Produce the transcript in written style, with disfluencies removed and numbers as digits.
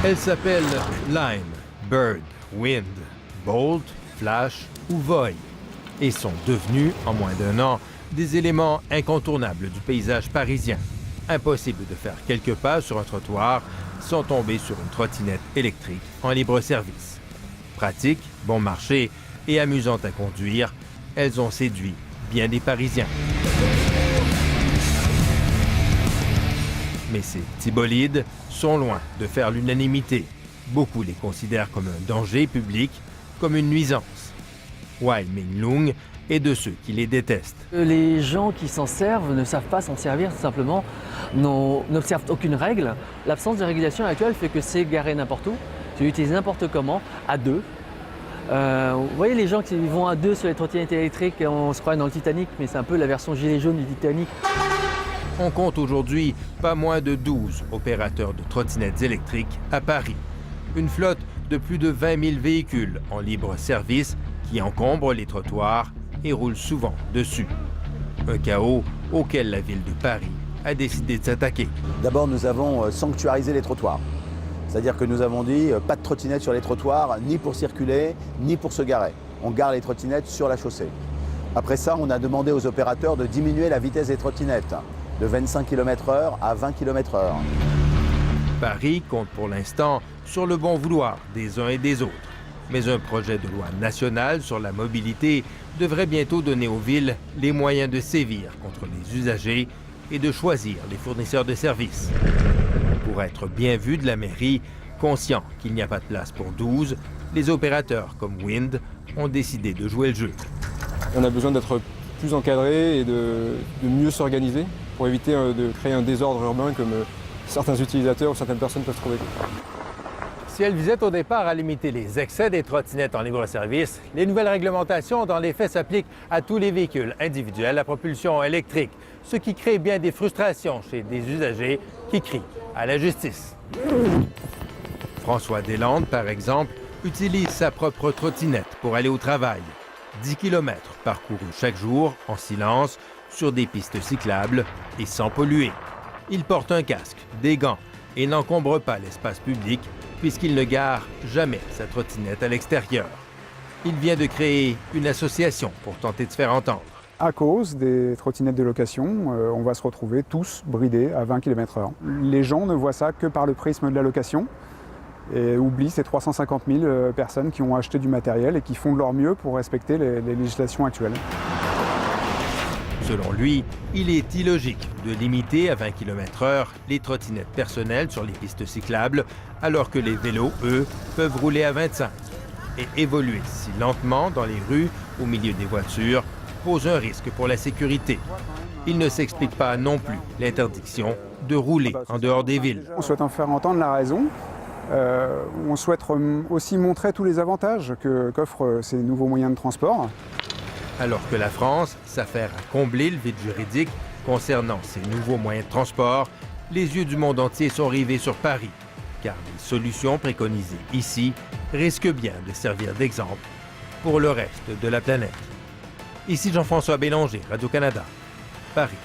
Elles s'appellent Lime, Bird, Wind, Bolt, Flash ou Voy et sont devenues, en moins d'1 an, des éléments incontournables du paysage parisien. Impossible de faire quelques pas sur un trottoir sans tomber sur une trottinette électrique en libre service. Pratique, bon marché et amusante à conduire, elles ont séduit bien des Parisiens. Mais ces petits bolides sont loin de faire l'unanimité. Beaucoup les considèrent comme un danger public, comme une nuisance. Wai Ming Lung est de ceux qui les détestent. Les gens qui s'en servent ne savent pas s'en servir tout simplement, n'observent aucune règle. L'absence de régulation actuelle fait que c'est garé n'importe où, c'est utilisé n'importe comment, à deux. Vous voyez les gens qui vont à deux sur les trottinettes électriques, on se croit dans le Titanic, mais c'est un peu la version gilet jaune du Titanic. On compte aujourd'hui pas moins de 12 opérateurs de trottinettes électriques à Paris. Une flotte de plus de 20 000 véhicules en libre service qui encombrent les trottoirs et roulent souvent dessus. Un chaos auquel la ville de Paris a décidé de s'attaquer. D'abord, nous avons sanctuarisé les trottoirs. C'est-à-dire que nous avons dit pas de trottinettes sur les trottoirs, ni pour circuler, ni pour se garer. On gare les trottinettes sur la chaussée. Après ça, on a demandé aux opérateurs de diminuer la vitesse des trottinettes, de 25 km/h à 20 km/h. Paris compte pour l'instant sur le bon vouloir des uns et des autres. Mais un projet de loi nationale sur la mobilité devrait bientôt donner aux villes les moyens de sévir contre les usagers et de choisir les fournisseurs de services. Pour être bien vu de la mairie, conscients qu'il n'y a pas de place pour 12, les opérateurs comme Wind ont décidé de jouer le jeu. On a besoin d'être plus encadré et de mieux s'organiser pour éviter de créer un désordre urbain comme certains utilisateurs ou certaines personnes peuvent trouver. Si elle visait au départ à limiter les excès des trottinettes en libre-service, les nouvelles réglementations dans les faits s'appliquent à tous les véhicules individuels à propulsion électrique, ce qui crée bien des frustrations chez des usagers qui crient à la justice. François Deslandes, par exemple, utilise sa propre trottinette pour aller au travail. 10 km parcourus chaque jour, en silence, sur des pistes cyclables et sans polluer. Il porte un casque, des gants et n'encombre pas l'espace public puisqu'il ne gare jamais sa trottinette à l'extérieur. Il vient de créer une association pour tenter de se faire entendre. À cause des trottinettes de location, on va se retrouver tous bridés à 20 km/h. Les gens ne voient ça que par le prisme de la location et oublient ces 350 000 personnes qui ont acheté du matériel et qui font de leur mieux pour respecter les législations actuelles. Selon lui, il est illogique de limiter à 20 km/h les trottinettes personnelles sur les pistes cyclables, alors que les vélos, eux, peuvent rouler à 25. Et évoluer si lentement dans les rues, au milieu des voitures, pose un risque pour la sécurité. Il ne s'explique pas non plus l'interdiction de rouler en dehors des villes. On souhaite en faire entendre la raison. On souhaite aussi montrer tous les avantages qu'offrent ces nouveaux moyens de transport. Alors que la France s'affaire à combler le vide juridique concernant ces nouveaux moyens de transport, les yeux du monde entier sont rivés sur Paris, car les solutions préconisées ici risquent bien de servir d'exemple pour le reste de la planète. Ici Jean-François Bélanger, Radio-Canada, Paris.